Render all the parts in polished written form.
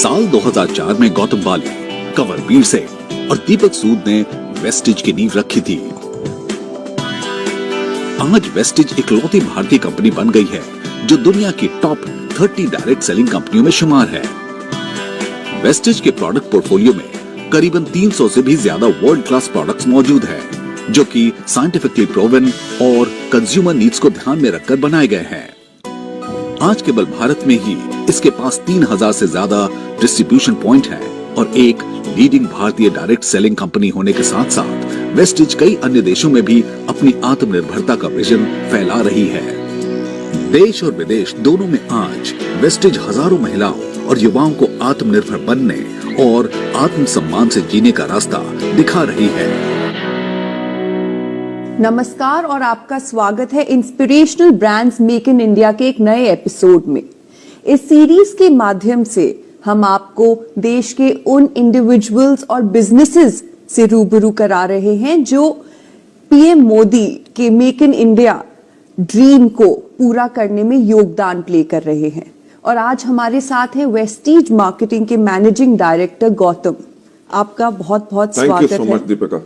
साल 2004 में गौतम बाली, कंवरवीर सिंह और दीपक सूद ने वेस्टिज की नींव रखी थी। आज वेस्टिज इकलौती भारतीय कंपनी बन गई है जो दुनिया की टॉप 30 डायरेक्ट सेलिंग कंपनियों में शुमार है। वेस्टिज के प्रोडक्ट पोर्टफोलियो में करीबन 300 से भी ज्यादा वर्ल्ड क्लास प्रोडक्ट्स मौजूद हैं, जो कि साइंटिफिकली प्रूवन और कंज्यूमर नीड्स को ध्यान में रखकर बनाए गए हैं। आज केवल भारत में ही इसके पास 3000 से ज्यादा डिस्ट्रीब्यूशन पॉइंट हैं और एक लीडिंग भारतीय डायरेक्ट सेलिंग कंपनी होने के साथ साथ वेस्टिज कई अन्य देशों में भी अपनी आत्मनिर्भरता का विजन फैला रही है। देश और विदेश दोनों में आज वेस्टिज हजारों महिलाओं और युवाओं को आत्मनिर्भर बनने और आत्मसम्मान से जीने का रास्ता दिखा रही है। नमस्कार और आपका स्वागत है inspirational brands make in India के एक नए एपिसोड में। इस सीरीज के माध्यम से हम आपको देश के उन इंडिविजुअल्स और बिजनेसेस से रूबरू करा रहे हैं जो पीएम मोदी के मेक इन इंडिया ड्रीम को पूरा करने में योगदान प्ले कर रहे हैं। और आज हमारे साथ है वेस्टिज मार्केटिंग के मैनेजिंग डायरेक्टर गौतम। आपका बहुत बहुत स्वागत है। Thank you so much Deepika.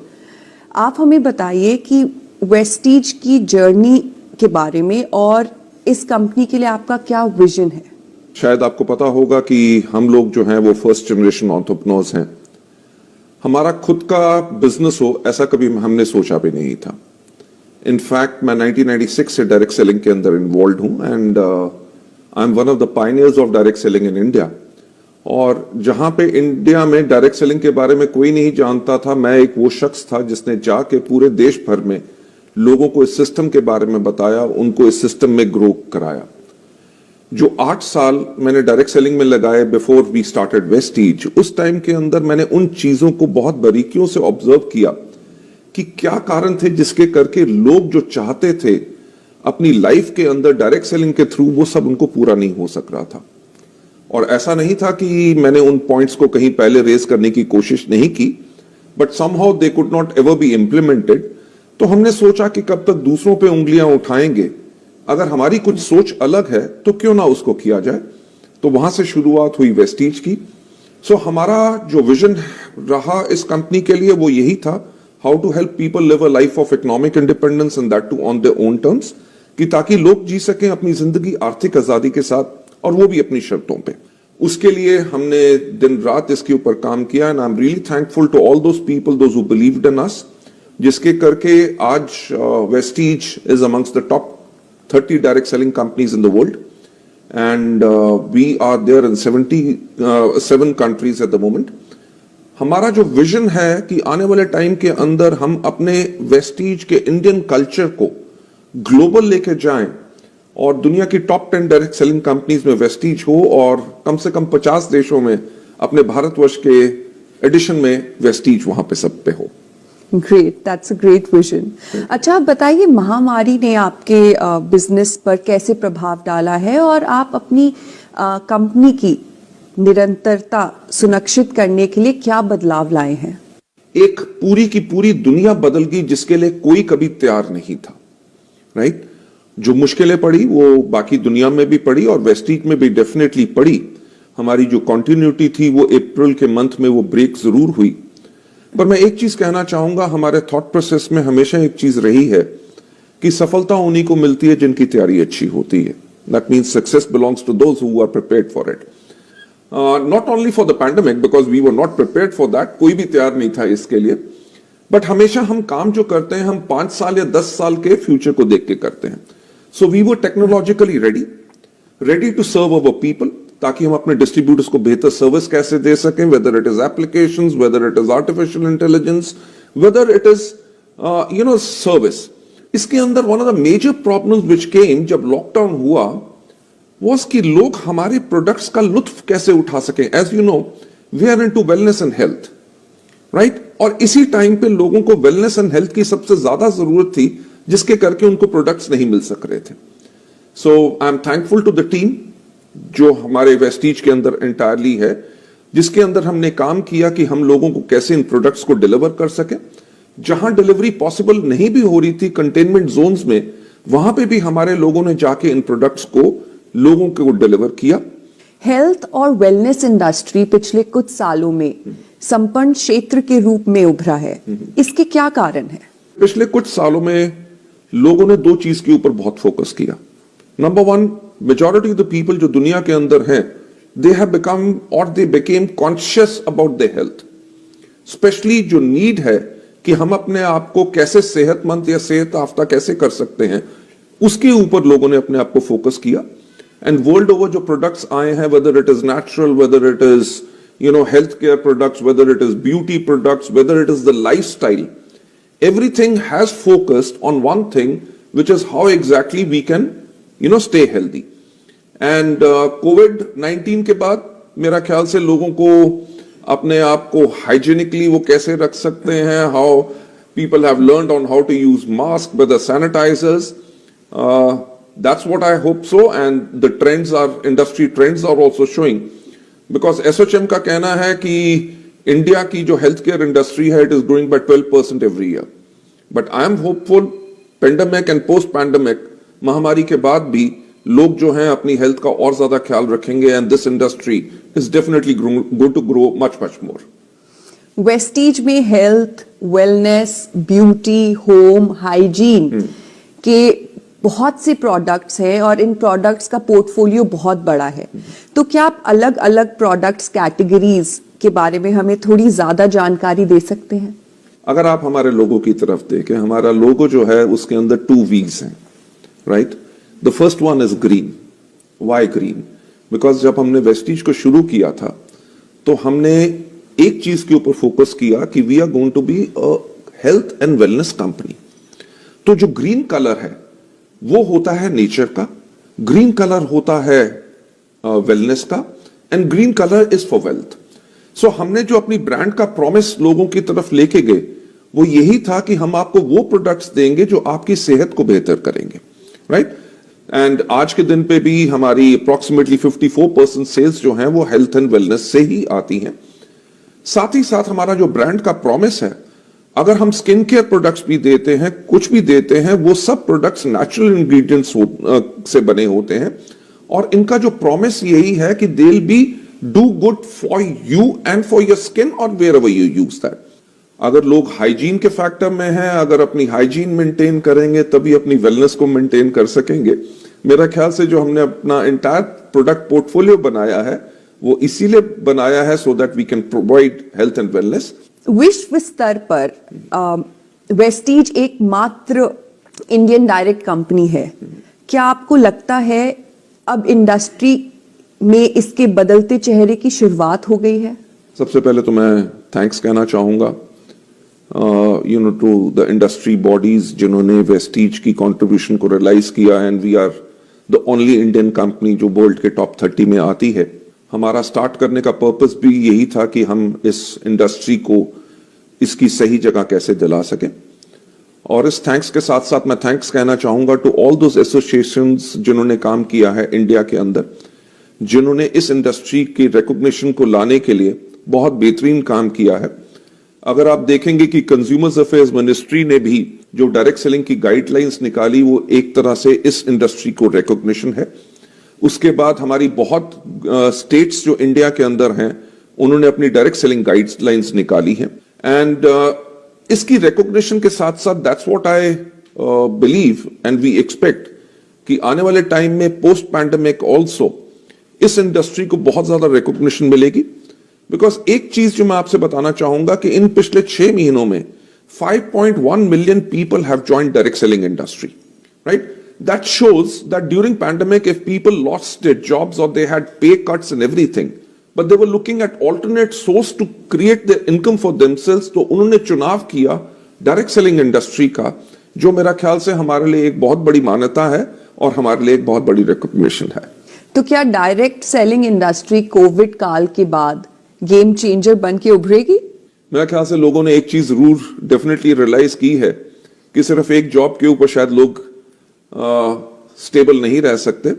आप हमें बताइए कि वेस्टिज की जर्नी के बारे में और इस कंपनी के लिए आपका क्या विजन है। शायद आपको पता होगा कि हम लोग जो हैं वो फर्स्ट जनरेशन एंटरप्रेन्योर्स हैं। हमारा खुद का बिजनेस हो ऐसा कभी हमने सोचा भी नहीं था। इनफैक्ट मैं 1996 से डायरेक्ट सेलिंग के अंदर इन्वॉल्व हूं and I M one of the pioneers of direct selling in India. और जहां पे इंडिया में डायरेक्ट सेलिंग के बारे में कोई नहीं जानता था, मैं एक वो शख्स था जिसने जाके पूरे देश भर में लोगों को इस सिस्टम के बारे में बताया, उनको इस सिस्टम में ग्रो कराया। जो 8 साल मैंने डायरेक्ट सेलिंग में लगाए बिफोर वी स्टार्टेड वेस्टिज, उस टाइम के अंदर मैंने उन चीजों को बहुत बारीकियों से ऑब्जर्व किया कि क्या कारण थे जिसके करके लोग जो चाहते थे अपनी लाइफ के अंदर डायरेक्ट सेलिंग के थ्रू, वो सब उनको पूरा नहीं हो सक रहा था। और ऐसा नहीं था कि मैंने उन पॉइंट्स को कहीं पहले रेज करने की कोशिश नहीं की, but somehow they could not ever be implemented. तो हमने सोचा कि कब तक दूसरों पे उंगलियां उठाएंगे, अगर हमारी कुछ सोच अलग है तो क्यों ना उसको किया जाए। तो वहां से शुरुआत हुई वेस्टिज की। सो हमारा जो विजन रहा इस कंपनी के लिए वो यही था, how to help people live a life of economic independence and that too on their own terms, कि ताकि लोग जी सकें अपनी जिंदगी आर्थिक आजादी के साथ, और वो भी अपनी शर्तों पे। उसके लिए हमने दिन रात इसके ऊपर काम किया and I am really thankful to all those people those who believed in us, जिसके करके आज Vestige is amongst the top 30 direct selling companies in the world and we are there in 77 countries at the moment. हमारा जो vision है कि आने वाले time के अंदर हम अपने वेस्टिज के इंडियन कल्चर को ग्लोबल लेके जाएं और दुनिया की टॉप 10 डायरेक्ट सेलिंग कंपनीज में वेस्टिज हो और कम से कम 50 देशों में अपने भारतवर्ष के एडिशन में वेस्टिज वहां पे सब पे हो। Great, that's a great vision. अच्छा, आप बताइए महामारी ने आपके बिजनेस पर कैसे प्रभाव डाला है और आप अपनी कंपनी की निरंतरता सुनिश्चित करने के लिए क्या बदलाव लाए हैं। एक पूरी की पूरी दुनिया बदल गई जिसके लिए कोई कभी तैयार नहीं था, राइट? जो मुश्किलें पड़ी वो बाकी दुनिया में भी पड़ी और वेस्टिज में भी डेफिनेटली पड़ी। हमारी जो कंटिन्यूटी थी वो अप्रैल के मंथ में वो ब्रेक जरूर हुई। पर मैं एक चीज कहना चाहूंगा, हमारे थॉट प्रोसेस में हमेशा एक चीज रही है कि सफलता उन्हीं को मिलती है जिनकी तैयारी अच्छी होती है। That means success belongs to those who are prepared for it. Not only for the pandemic, because we were not prepared for that, कोई भी तैयार नहीं था इसके लिए। बट हमेशा हम काम जो करते हैं हम 5 साल या 10 साल के फ्यूचर को देख के करते हैं। So we were technologically ready to serve our people, ताकि हम अपने डिस्ट्रीब्यूटर्स को बेहतर सर्विस कैसे दे सकें, whether it is applications, whether it is artificial intelligence, whether it is service. इसके अंदर one of the major problems which came जब लॉकडाउन हुआ वाज कि लोग हमारे प्रोडक्ट्स का लुत्फ कैसे उठा सकें। As you know, we are into wellness and health, right? और इसी टाइम पे लोगों को वेलनेस एंड हेल्थ की सबसे ज्यादा जरूरत थी, जिसके करके उनको प्रोडक्ट्स नहीं मिल सक रहे थे। So I am thankful to the team जो हमारे वेस्टिज के अंदर एंटायरली है, जिसके अंदर हमने काम किया कि हम लोगों को कैसे इन प्रोडक्ट्स को डिलीवर कर सके। जहां डिलीवरी पॉसिबल नहीं भी हो रही थी कंटेनमेंट जोन्स में, वहां पे भी हमारे लोगों ने जाके इन प्रोडक्ट्स को लोगों को डिलीवर किया। हेल्थ और वेलनेस इंडस्ट्री पिछले कुछ सालों में संपन्न क्षेत्र के रूप में उभरा है, इसके क्या कारण है? पिछले कुछ सालों में लोगों ने दो चीज के ऊपर बहुत फोकस किया। Number one, majority of the people जो दुनिया के अंदर हैं, दे हैव बिकम और they became conscious about the health, specially जो नीड है कि हम अपने आप को कैसे सेहतमंद या सेहत याफ्ता कैसे कर सकते हैं, उसके ऊपर लोगों ने अपने आप को फोकस किया। एंड वर्ल्ड ओवर जो प्रोडक्ट्स आए हैं, weather it is natural, weather it is health care products, weather it is beauty products, weather it is the lifestyle, everything has focused on one thing, which is how exactly we can stay healthy. And COVID-19 के बाद मेरा ख्याल से लोगों को अपने आप को हाइजीनिकली वो कैसे रख सकते हैं, how people have learned on how to use mask with the sanitizers. That's what I hope so, and the trends are, industry trends are also showing, because SHM का कहना है कि इंडिया की जो हेल्थ केयर इंडस्ट्री है, it is growing by 12% every year, but I am hopeful pandemic and post pandemic महामारी के बाद भी लोग जो हैं अपनी हेल्थ का और ज्यादा ख्याल रखेंगे, and this industry is definitely going to grow much much more. Vestige में health, wellness, beauty, home, hygiene के बहुत से प्रोडक्ट्स हैं और इन प्रोडक्ट्स का पोर्टफोलियो बहुत बड़ा है, तो क्या आप अलग अलग प्रोडक्ट्स कैटेगरीज के बारे में हमें थोड़ी ज्यादा जानकारी दे सकते हैं? अगर आप हमारे लोगो की तरफ देखें, हमारा लोगो जो है उसके अंदर 2 V's हैं, right? The first one is green. Why green? Because जब हमने वेस्टीज को शुरू किया था तो हमने एक चीज के ऊपर फोकस किया कि we are going to be a health and wellness company. तो जो ग्रीन कलर है वो होता है नेचर का, ग्रीन कलर होता है वेलनेस का, and green colour is for wealth. So हमने जो अपनी ब्रांड का प्रॉमिस लोगों की तरफ लेके गए वो यही था कि हम आपको वो प्रोडक्ट्स देंगे जो आपकी सेहत को बेहतर करेंगे, राइट? एंड आज के दिन पे भी हमारी अप्रोक्सीमेटली 54% सेल्स जो हैं वो हेल्थ एंड वेलनेस से ही आती हैं। साथ ही साथ हमारा जो ब्रांड का प्रॉमिस है, अगर हम स्किन केयर प्रोडक्ट्स भी देते हैं, कुछ भी देते हैं, वो सब प्रोडक्ट्स नेचुरल इंग्रेडिएंट्स से बने होते हैं, और इनका जो प्रॉमिस यही है कि they will be do good for you and for your skin और wherever you use that. अगर लोग हाइजीन के फैक्टर में हैं, अगर अपनी हाइजीन मेंटेन करेंगे तभी अपनी वेलनेस को मेंटेन कर सकेंगे। मेरा ख्याल से जो हमने अपना एंटायर प्रोडक्ट पोर्टफोलियो बनाया है वो इसीलिए बनाया है so that we can provide health and wellness. विश्व स्तर पर वेस्टीज एकमात्र इंडियन डायरेक्ट कंपनी है, क्या आपको लगता है अब इंडस्ट्री में इसके बदलते चेहरे की शुरुआत हो गई है? सबसे पहले तो मैं थैंक्स कहना चाहूंगा टू द इंडस्ट्री बॉडीज जिन्होंने वेस्टीज की कंट्रीब्यूशन को रियलाइज किया, and we are the only Indian company जो वर्ल्ड के टॉप 30 में आती है। हमारा स्टार्ट करने का पर्पस भी यही था कि हम इस इंडस्ट्री को इसकी सही जगह कैसे दिला सकें। और इस थैंक्स के साथ साथ मैं थैंक्स कहना चाहूंगा टू ऑल दोज एसोसिएशंस जिन्होंने काम किया है इंडिया के अंदर, जिन्होंने इस इंडस्ट्री की रिकॉग्निशन को लाने के लिए बहुत बेहतरीन काम किया है। अगर आप देखेंगे कि कंज्यूमर्स अफेयर्स मिनिस्ट्री ने भी जो डायरेक्ट सेलिंग की गाइडलाइंस निकाली वो एक तरह से इस इंडस्ट्री को रिकॉग्निशन है। उसके बाद हमारी बहुत स्टेट्स जो इंडिया के अंदर हैं उन्होंने अपनी डायरेक्ट सेलिंग गाइडलाइंस निकाली हैं, एंड इसकी रिकॉग्निशन के साथ साथ that's what I believe and we expect कि आने वाले टाइम में पोस्ट पैंडेमिक ऑल्सो इस इंडस्ट्री को बहुत ज्यादा रिकॉग्निशन मिलेगी। बिकॉज एक चीज जो मैं आपसे बताना चाहूंगा कि इन पिछले 6 महीनों में 5.1 million people have joined direct selling industry, right? That shows that during pandemic, if people lost their jobs or they had pay cuts and everything, but they were looking at alternate source to create their income for themselves, तो उन्होंने चुनाव किया direct selling industry का, जो मेरा ख्याल से हमारे लिए एक बहुत बड़ी मान्यता है और हमारे लिए एक बहुत बड़ी रिकॉग्निशन है। तो क्या डायरेक्ट सेलिंग इंडस्ट्री कोविड काल के बाद गेम चेंजर बन के उभरेगी? मेरा ख्याल से लोगों ने एक चीज जरूर डेफिनेटली रियलाइज की है कि सिर्फ एक जॉब के ऊपर शायद लोग स्टेबल नहीं रह सकते।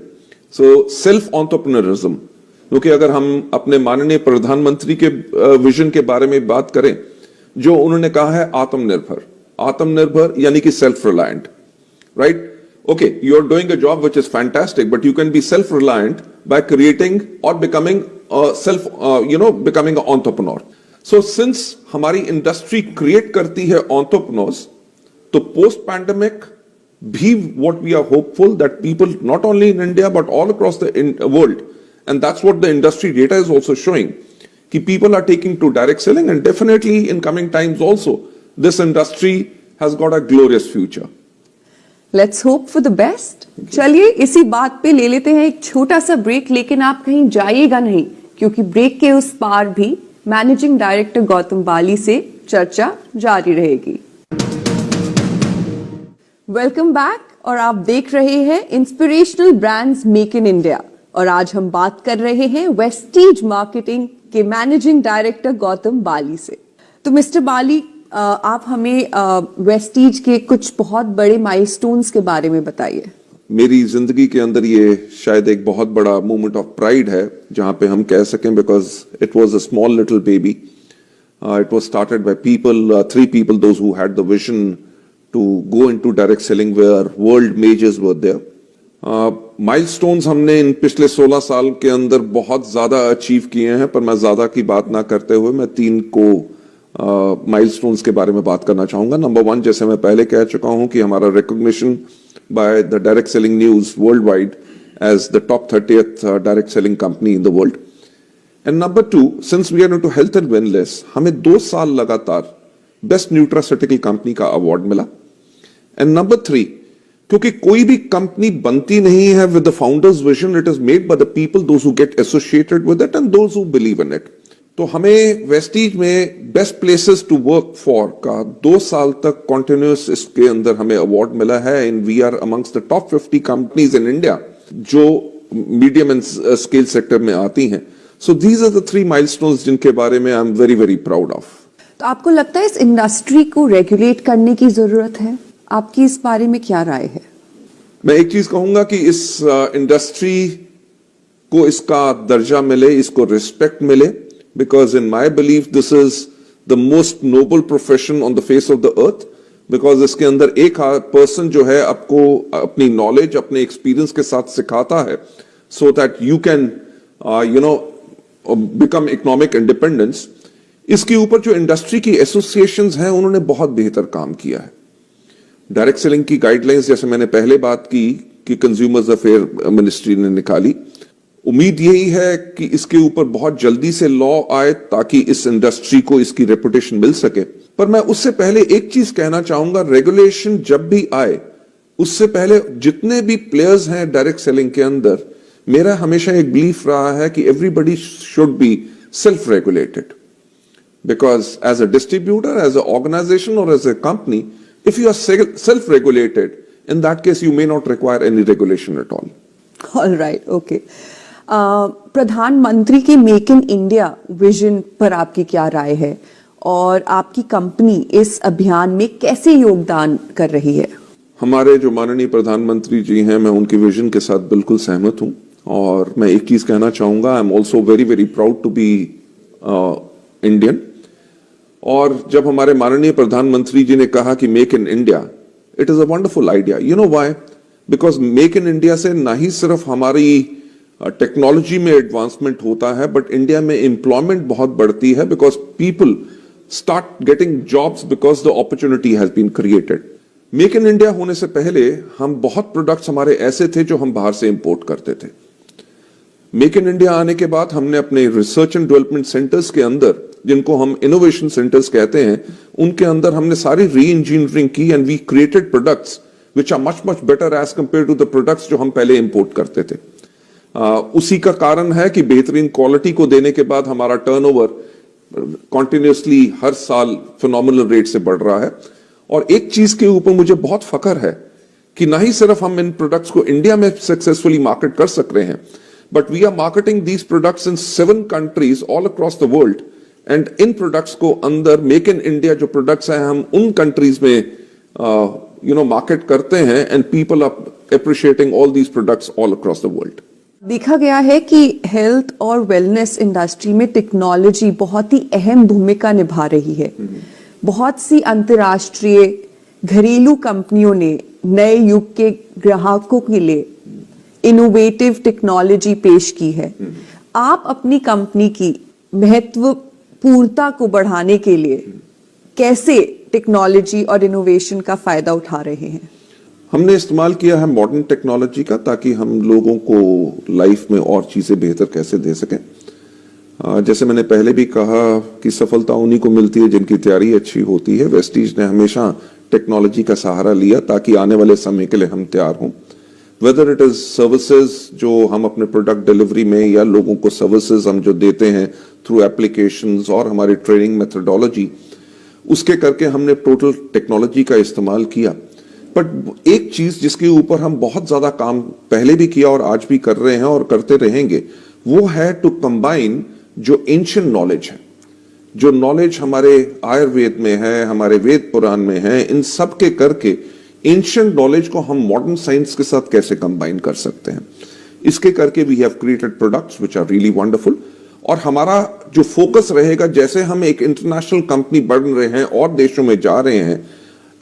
सो सेल्फ एंटरप्रेन्योरिज्म, क्योंकि अगर हम अपने माननीय प्रधानमंत्री के विजन के बारे में बात करें, जो उन्होंने कहा है आत्मनिर्भर, आत्मनिर्भर यानी कि self reliant, right? Okay, you are doing a job which is fantastic, but you can be self reliant by creating or becoming becoming an entrepreneur. So since हमारी इंडस्ट्री क्रिएट करती है entrepreneurs, तो post pandemic भी what we are hopeful that people not only in India but all across the world, and that's what the industry data is also showing, कि people are taking to direct selling, and definitely in coming times also this industry has got a glorious future. Let's hope for the best. चलिए इसी बात पे ले लेते हैं एक छोटा सा ब्रेक, लेकिन आप कहीं जाइएगा नहीं, क्योंकि ब्रेक के उस पार भी मैनेजिंग डायरेक्टर गौतम बाली से चर्चा जारी रहेगी। वेलकम बैक, और आप देख रहे हैं inspirational brands make in India, और आज हम बात कर रहे हैं वेस्टीज मार्केटिंग के मैनेजिंग डायरेक्टर गौतम बाली से। तो मिस्टर बाली, आप हमें वेस्टीज के कुछ बहुत बड़े माइलस्टोन्स के बारे में बताइए। मेरी जिंदगी के अंदर ये शायद एक बहुत बड़ा मोमेंट ऑफ प्राइड है, जहां पे हम कह सकें, because it was a small little baby, it was started by people, 3 people those who had the vision to go into direct selling where world majors were there. Milestones हमने इन पिछले 16 साल के अंदर बहुत ज्यादा अचीव किए हैं, पर मैं ज्यादा की बात ना करते हुए मैं 3 को माइलस्टोन्स के बारे में बात करना चाहूंगा। नंबर 1, जैसे मैं पहले कह चुका हूं कि हमारा recognition by the direct selling news world wide as the top 30th direct selling company in the world. And number 2, since we are into health and wellness, हमें 2 साल लगातार बेस्ट न्यूट्रास्यूटिकल कंपनी का अवार्ड मिला। एंड नंबर 3, क्योंकि कोई भी कंपनी बनती नहीं है with the founders vision, it is made by the people those who get associated with it and those who believe in it. तो हमें वेस्टीज में best places to work for का 2 साल तक कॉन्टिन्यूस इसके अंदर हमें अवार्ड मिला है, and we are amongst the top 50 companies in India जो मीडियम एंड स्केल सेक्टर में आती हैं। So these are the 3 milestones जिनके बारे में I am very very proud of. तो आपको लगता है इस इंडस्ट्री को रेगुलेट करने की जरूरत है? आपकी इस बारे में क्या राय है? मैं एक चीज कहूंगा कि इस इंडस्ट्री को इसका दर्जा मिले, इसको रिस्पेक्ट मिले, because in my belief this is the most noble profession on the face of the earth, because इसके अंदर एक person जो है आपको अपनी knowledge, अपने experience के साथ सिखाता है, so that you can become economic independence। इसके ऊपर जो इंडस्ट्री की एसोसिएशंस हैं उन्होंने बहुत बेहतर काम किया है। डायरेक्ट सेलिंग की गाइडलाइंस, जैसे मैंने पहले बात की कि कंज्यूमर्स अफेयर मिनिस्ट्री ने निकाली, उम्मीद यही है कि इसके ऊपर बहुत जल्दी से लॉ आए ताकि इस इंडस्ट्री को इसकी रेपुटेशन मिल सके। पर मैं उससे पहले एक चीज कहना चाहूंगा, रेगुलेशन जब भी आए उससे पहले जितने भी प्लेयर्स हैं डायरेक्ट सेलिंग के अंदर, मेरा हमेशा एक बिलीफ रहा है कि everybody should be self regulated, because as a distributor, as a organisation और as a company, if you are self-regulated, in that case you may not require any regulation at all. All right, okay. प्रधानमंत्री के make in India vision पर आपकी क्या राय है, और आपकी company इस अभियान में कैसे योगदान कर रही है? हमारे जो माननीय प्रधानमंत्री जी हैं, मैं उनके विजन के साथ बिल्कुल सहमत हूं, और मैं एक चीज कहना चाहूंगा, I am also very very proud to be Indian. और जब हमारे माननीय प्रधानमंत्री जी ने कहा कि make in India, it is a wonderful idea. You know why? Because make in India से ना ही सिर्फ हमारी टेक्नोलॉजी में एडवांसमेंट होता है, बट इंडिया में एम्प्लॉयमेंट बहुत बढ़ती है, because people start getting jobs because the opportunity has been created. Make in India होने से पहले हम बहुत प्रोडक्ट्स हमारे ऐसे थे जो हम बाहर से इंपोर्ट करते थे। मेक इन इंडिया आने के बाद हमने अपने रिसर्च एंड डेवलपमेंट सेंटर्स के अंदर, जिनको हम इनोवेशन सेंटर्स कहते हैं, उनके अंदर हमने सारी री इंजीनियरिंग की, and we created products which are much much better as compare to the products जो हम पहले इंपोर्ट करते थे। उसी का कारण है कि बेहतरीन क्वालिटी को देने के बाद हमारा टर्नओवर कॉन्टिन्यूसली हर साल फिनोमिनल रेट से बढ़ रहा है। और एक चीज के ऊपर मुझे बहुत फख्र है कि ना ही सिर्फ हम इन प्रोडक्ट्स को इंडिया में सक्सेसफुली मार्केट कर सक रहे हैं, but we are marketing these products in 7 countries all across the world, and इन प्रोडक्ट्स को अंदर मेक इन इंडिया जो प्रोडक्ट्स हैं हम उन कंट्रीज में मार्केट करते हैं, and people are appreciating all these products all across the world. देखा गया है कि हेल्थ और वेलनेस इंडस्ट्री में टेक्नोलॉजी बहुत ही अहम भूमिका निभा रही है। बहुत सी अंतर्राष्ट्रीय घरेलू कंपनियों ने नए युग के ग्राहकों के लिए इनोवेटिव टेक्नोलॉजी पेश की है। आप अपनी कंपनी की महत्वपूर्णता को बढ़ाने के लिए कैसे टेक्नोलॉजी और इनोवेशन का फायदा उठा रहे हैं? हमने इस्तेमाल किया है मॉडर्न टेक्नोलॉजी का, ताकि हम लोगों को लाइफ में और चीजें बेहतर कैसे दे सकें। जैसे मैंने पहले भी कहा कि सफलता उन्हीं को मिलती है जिनकी तैयारी अच्छी होती है। वेस्टीज ने हमेशा टेक्नोलॉजी का सहारा लिया ताकि आने वाले समय के लिए हम तैयार हों। वेदर इट इज सर्विसेज जो हम अपने प्रोडक्ट डिलीवरी में, या लोगों को सर्विसेज हम जो देते हैं थ्रू एप्लीकेशंस और हमारी ट्रेनिंग मेथोडोलॉजी, उसके करके हमने टोटल टेक्नोलॉजी का इस्तेमाल किया। बट एक चीज जिसके ऊपर हम बहुत ज्यादा काम पहले भी किया और आज भी कर रहे हैं और करते रहेंगे, वो है टू कंबाइन जो एंशिएंट नॉलेज है, जो नॉलेज हमारे आयुर्वेद में है, हमारे वेद पुराण में है, इन सब के करके एंशिएंट नॉलेज को हम मॉडर्न साइंस के साथ कैसे कंबाइन कर सकते हैं। इसके करके we have created products which are really wonderful. और हमारा जो फोकस रहेगा, जैसे हम एक इंटरनेशनल कंपनी बढ़ रहे हैं और देशों में जा रहे हैं,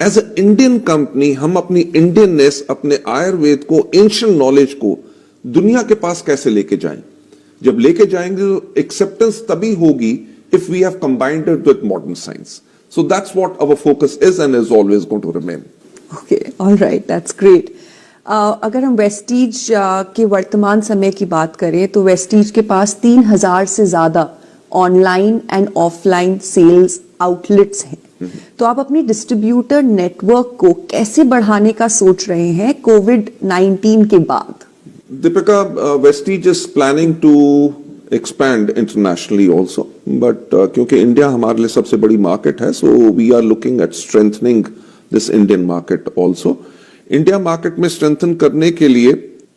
एज ए इंडियन कंपनी हम अपनी इंडियननेस, अपने आयुर्वेद को, एंशिएंट नॉलेज को दुनिया के पास कैसे लेके जाएं। जब लेके जाएंगे तो एक्सेप्टेंस तभी होगी if we have combined it with modern science. So that's what our focus is and is always going to remain. Okay, all right, that's great. अगर हम वेस्टीज के वर्तमान समय की बात करें तो वेस्टीज के पास 3000 से ज्यादा online and offline sales outlets हैं। तो आप अपनी डिस्ट्रीब्यूटर नेटवर्क को कैसे बढ़ाने का सोच रहे हैं कोविड-19 के बाद? Deepika, Vestige is planning to expand internationally also, but क्योंकि इंडिया हमारे लिए सबसे बड़ी मार्केट है, so we are looking at strengthening this Indian market also. India market में स्ट्रेंथन करने के लिए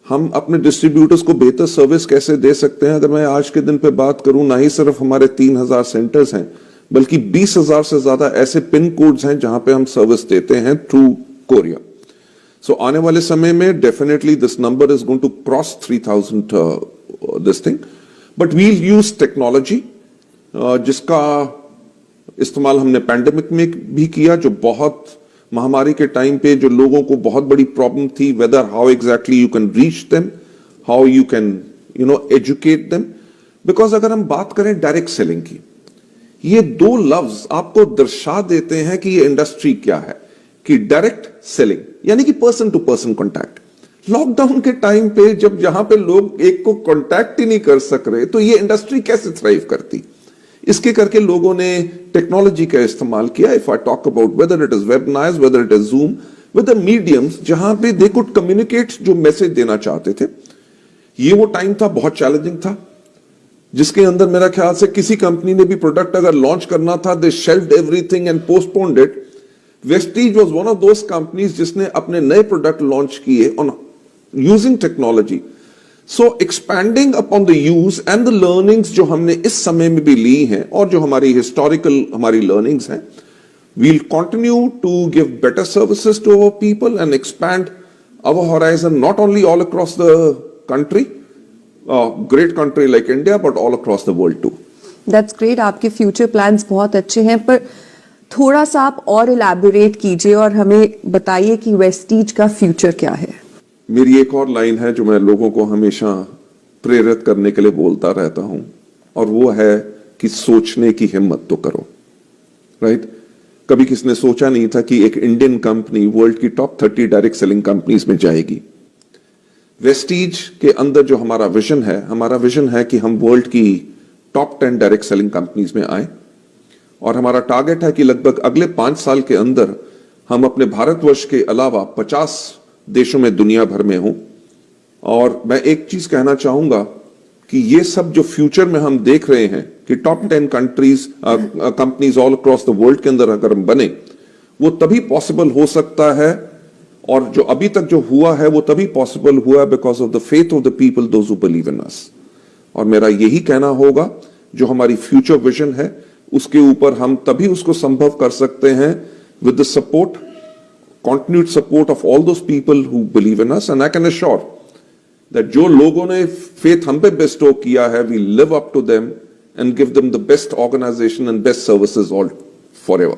हम अपने डिस्ट्रीब्यूटर्स को बेहतर सर्विस कैसे दे सकते हैं। अगर मैं आज के दिन पे बात करूं, ना ही सिर्फ हमारे 3000 सेंटर्स हैं, बल्कि 20,000 से ज्यादा ऐसे पिन कोड्स हैं जहां पे हम सर्विस देते हैं थ्रू कोरिया। So आने वाले समय में definitely this number is going to cross 3000 this thing, but we'll use technology जिसका इस्तेमाल हमने पैंडेमिक में भी किया, जो बहुत महामारी के टाइम पे जो लोगों को बहुत बड़ी प्रॉब्लम थी, whether how exactly you can reach them, how you can educate them. Because अगर हम बात करें डायरेक्ट सेलिंग की, ये दो लफ्ज आपको दर्शा देते हैं कि ये इंडस्ट्री क्या है। कि डायरेक्ट सेलिंग यानी कि person to person contact. Lockdown के टाइम पे जब जहां पे लोग एक को कॉन्टैक्ट ही नहीं कर सक रहे, तो ये इंडस्ट्री कैसे थ्राइव करती। इसके करके लोगों ने टेक्नोलॉजी का इस्तेमाल किया। If I talk about whether it is webinars, weather it is zoom, with the mediums जहां पे दे कुड कम्युनिकेट जो मैसेज देना चाहते थे। ये वो टाइम था, बहुत चैलेंजिंग था, जिसके अंदर मेरा ख्याल से किसी कंपनी ने भी प्रोडक्ट अगर लॉन्च करना था, they shelved everything and postponed it. Vestige was one of those companies जिसने अपने नए प्रोडक्ट लॉन्च किए on using technology. So expanding upon the use and the learnings जो हमने इस समय में भी ली हैं और जो हमारी historical हमारी learnings हैं, we'll continue to give better services to our people and expand our horizon not only all across the country, great country like India, but all across the world too. That's great. आपके future plans बहुत अच्छे हैं, पर थोड़ा सा आप और elaborate कीजिए और हमें बताइए कि वेस्टीज का फ्यूचर क्या है। मेरी एक और लाइन है जो मैं लोगों को हमेशा प्रेरित करने के लिए बोलता रहता हूं, और वो है कि सोचने की हिम्मत तो करो। राइट? कभी किसने सोचा नहीं था कि एक इंडियन कंपनी वर्ल्ड की टॉप 30 डायरेक्ट सेलिंग कंपनीज में जाएगी। वेस्टीज के अंदर जो हमारा विजन है कि हम वर्ल्ड की टॉप 10 डायरेक्ट सेलिंग कंपनीज में आए, और हमारा टारगेट है कि लगभग अगले 5 साल के अंदर हम अपने भारतवर्ष के अलावा 50 देशों में दुनिया भर में हों। और मैं एक चीज कहना चाहूंगा कि ये सब जो फ्यूचर में हम देख रहे हैं कि top 10 companies all across the world के अंदर अगर हम बने, वो तभी पॉसिबल हो सकता है, और जो अभी तक जो हुआ है वो तभी पॉसिबल हुआ because of the faith of the people those who believe in us. और मेरा यही कहना होगा, जो हमारी फ्यूचर विजन है उसके ऊपर हम तभी उसको संभव कर सकते हैं with the support, continued support of all those people who believe in us, and I can assure that जो लोगों ने faith हम पे bestow किया है, we live up to them and give them the best organization and best services all forever.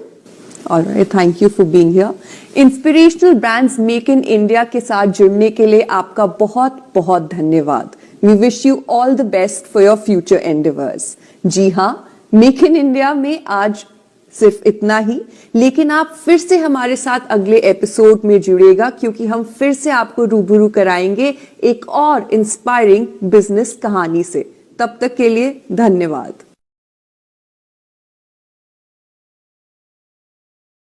Alright, thank you for being here. Inspirational brands make in India के साथ जुड़ने के लिए आपका बहुत बहुत धन्यवाद. We wish you all the best for your future endeavors. जी हाँ, मेक इन इंडिया में आज सिर्फ इतना ही, लेकिन आप फिर से हमारे साथ अगले एपिसोड में जुड़ेगा क्योंकि हम फिर से आपको रूबरू कराएंगे एक और इंस्पायरिंग बिजनेस कहानी से. तब तक के लिए धन्यवाद.